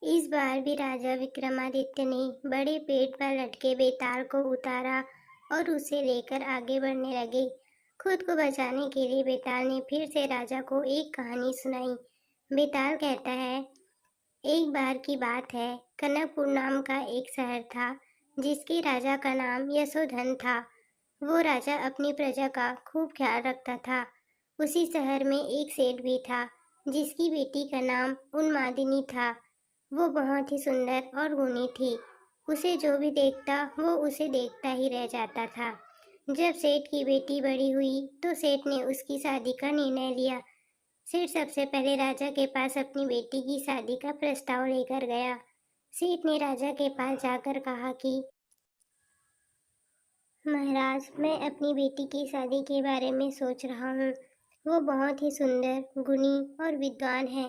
इस बार भी राजा विक्रमादित्य ने बड़े पेड़ पर लटके बेताल को उतारा और उसे लेकर आगे बढ़ने लगे। खुद को बचाने के लिए बेताल ने फिर से राजा को एक कहानी सुनाई। बेताल कहता है, एक बार की बात है, कनकपुर नाम का एक शहर था, जिसके राजा का नाम यशोधन था। वो राजा अपनी प्रजा का खूब ख्याल रखता था। उसी शहर में एक सेठ भी था, जिसकी बेटी का नाम उन्मादिनी था। वो बहुत ही सुंदर और गुणी थी। उसे जो भी देखता वो उसे देखता ही रह जाता था। जब सेठ की बेटी बड़ी हुई तो सेठ ने उसकी शादी का निर्णय लिया। सेठ सबसे पहले राजा के पास अपनी बेटी की शादी का प्रस्ताव लेकर गया। सेठ ने राजा के पास जाकर कहा कि महाराज, मैं अपनी बेटी की शादी के बारे में सोच रहा हूँ। वो बहुत ही सुंदर, गुणी और विद्वान है।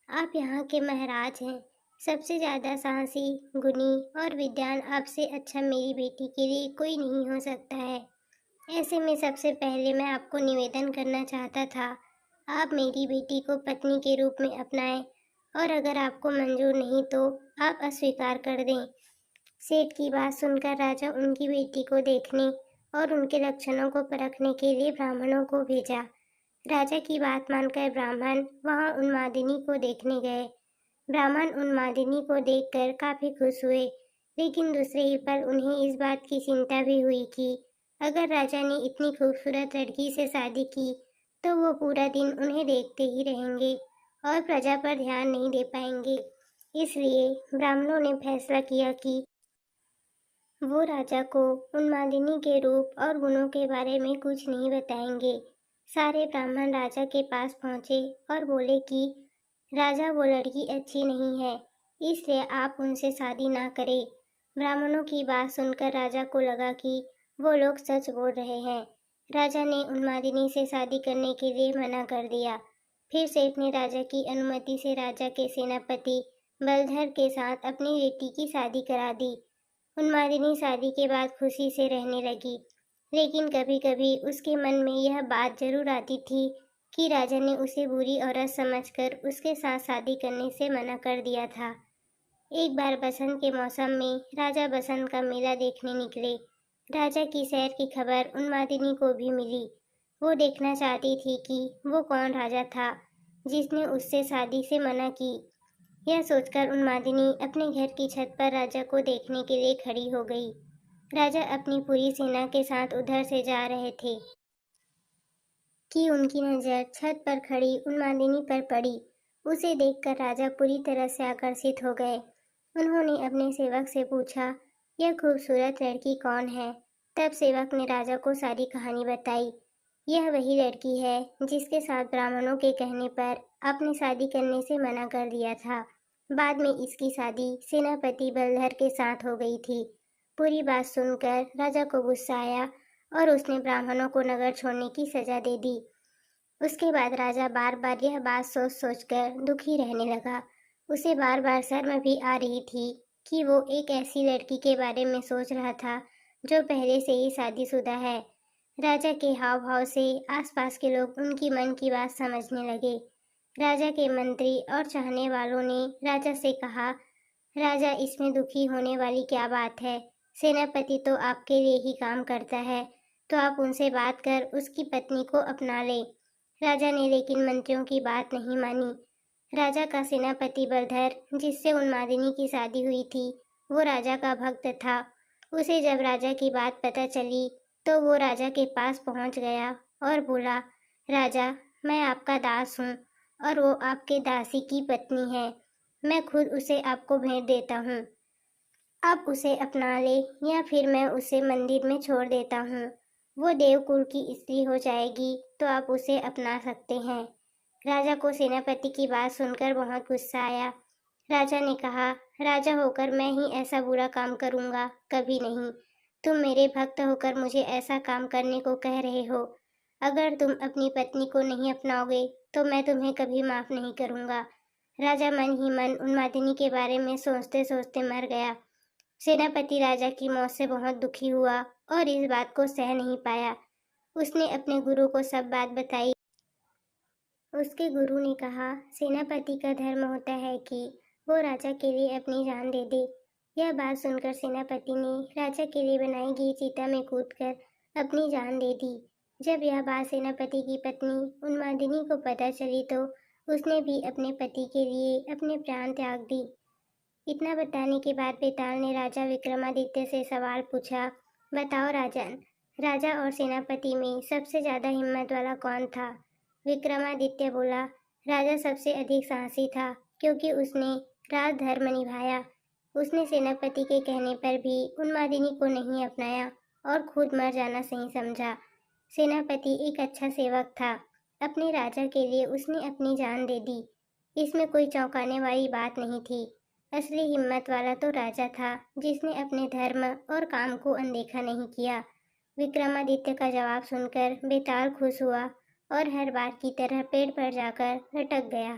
आप यहाँ के महाराज हैं। सबसे ज़्यादा साहसी, गुणी और विद्वान आपसे अच्छा मेरी बेटी के लिए कोई नहीं हो सकता है। ऐसे में सबसे पहले मैं आपको निवेदन करना चाहता था, आप मेरी बेटी को पत्नी के रूप में अपनाएं, और अगर आपको मंजूर नहीं तो आप अस्वीकार कर दें। सेठ की बात सुनकर राजा उनकी बेटी को देखने और उनके लक्षणों को परखने के लिए ब्राह्मणों को भेजा। राजा की बात मानकर ब्राह्मण वहां उन्मादिनी को देखने गए। ब्राह्मण उन्मादिनी को देखकर काफी खुश हुए, लेकिन दूसरे ही पल उन्हें इस बात की चिंता भी हुई कि अगर राजा ने इतनी खूबसूरत लड़की से शादी की तो वो पूरा दिन उन्हें देखते ही रहेंगे और प्रजा पर ध्यान नहीं दे पाएंगे। इसलिए ब्राह्मणों ने फैसला किया कि वो राजा को उन्मादिनी के रूप और गुणों के बारे में कुछ नहीं बताएंगे। सारे ब्राह्मण राजा के पास पहुंचे और बोले कि राजा, वो लड़की अच्छी नहीं है, इसलिए आप उनसे शादी ना करें। ब्राह्मणों की बात सुनकर राजा को लगा कि वो लोग सच बोल रहे हैं। राजा ने उन्मादिनी से शादी करने के लिए मना कर दिया। फिर सेठ ने राजा की अनुमति से राजा के सेनापति बलधर के साथ अपनी बेटी की शादी करा दी। उन्मादिनी शादी के बाद खुशी से रहने लगी, लेकिन कभी कभी उसके मन में यह बात जरूर आती थी कि राजा ने उसे बुरी औरत समझकर उसके साथ शादी करने से मना कर दिया था। एक बार बसंत के मौसम में राजा बसंत का मेला देखने निकले। राजा की सैर की खबर उन्मादिनी को भी मिली। वो देखना चाहती थी कि वो कौन राजा था जिसने उससे शादी से मना की। यह सोचकर उन्मादिनी अपने घर की छत पर राजा को देखने के लिए खड़ी हो गई। राजा अपनी पूरी सेना के साथ उधर से जा रहे थे कि उनकी नजर छत पर खड़ी उन्मादिनी पर पड़ी। उसे देखकर राजा पूरी तरह से आकर्षित हो गए। उन्होंने अपने सेवक से पूछा, यह खूबसूरत लड़की कौन है? तब सेवक ने राजा को सारी कहानी बताई। यह वही लड़की है जिसके साथ ब्राह्मणों के कहने पर आपने शादी करने से मना कर दिया था। बाद में इसकी शादी सेनापति बलधर के साथ हो गई थी। पूरी बात सुनकर राजा को गुस्सा आया और उसने ब्राह्मणों को नगर छोड़ने की सजा दे दी। उसके बाद राजा बार बार यह बात सोच सोच कर दुखी रहने लगा। उसे बार बार शर्म भी आ रही थी कि वो एक ऐसी लड़की के बारे में सोच रहा था जो पहले से ही शादीशुदा है। राजा के हाव भाव से आसपास के लोग उनकी मन की बात समझने लगे। राजा के मंत्री और चाहने वालों ने राजा से कहा, राजा, इसमें दुखी होने वाली क्या बात है? सेनापति तो आपके लिए ही काम करता है, तो आप उनसे बात कर उसकी पत्नी को अपना ले। राजा ने लेकिन मंत्रियों की बात नहीं मानी। राजा का सेनापति बलधर, जिससे उन्मादिनी की शादी हुई थी, वो राजा का भक्त था। उसे जब राजा की बात पता चली तो वो राजा के पास पहुंच गया और बोला, राजा, मैं आपका दास हूँ और वो आपके दासी की पत्नी है। मैं खुद उसे आपको भेंट देता हूँ। आप उसे अपना ले या फिर मैं उसे मंदिर में छोड़ देता हूँ। वो देवकुल की स्त्री हो जाएगी तो आप उसे अपना सकते हैं। राजा को सेनापति की बात सुनकर बहुत गुस्सा आया। राजा ने कहा, राजा होकर मैं ही ऐसा बुरा काम करूँगा? कभी नहीं। तुम मेरे भक्त होकर मुझे ऐसा काम करने को कह रहे हो। अगर तुम अपनी पत्नी को नहीं अपनाओगे तो मैं तुम्हें कभी माफ नहीं करूँगा। राजा मन ही मन उन्मादिनी के बारे में सोचते सोचते मर गया। सेनापति राजा की मौत से बहुत दुखी हुआ और इस बात को सह नहीं पाया। उसने अपने गुरु को सब बात बताई। उसके गुरु ने कहा, सेनापति का धर्म होता है कि वो राजा के लिए अपनी जान दे दे। यह बात सुनकर सेनापति ने राजा के लिए बनाई गई चीता में कूदकर अपनी जान दे दी। जब यह बात सेनापति की पत्नी उन्मादिनी को पता चली तो उसने भी अपने पति के लिए अपने प्राण त्याग दी। इतना बताने के बाद बेताल ने राजा विक्रमादित्य से सवाल पूछा, बताओ राजन, राजा और सेनापति में सबसे ज्यादा हिम्मत वाला कौन था? विक्रमादित्य बोला, राजा सबसे अधिक साहसी था, क्योंकि उसने राजधर्म निभाया। उसने सेनापति के कहने पर भी उन्मादिनी को नहीं अपनाया और खुद मर जाना सही समझा। सेनापति एक अच्छा सेवक था। अपने राजा के लिए उसने अपनी जान दे दी। इसमें कोई चौंकाने वाली बात नहीं थी। असली हिम्मत वाला तो राजा था, जिसने अपने धर्म और काम को अनदेखा नहीं किया। विक्रमादित्य का जवाब सुनकर बेताल खुश हुआ और हर बार की तरह पेड़ पर जाकर लटक गया।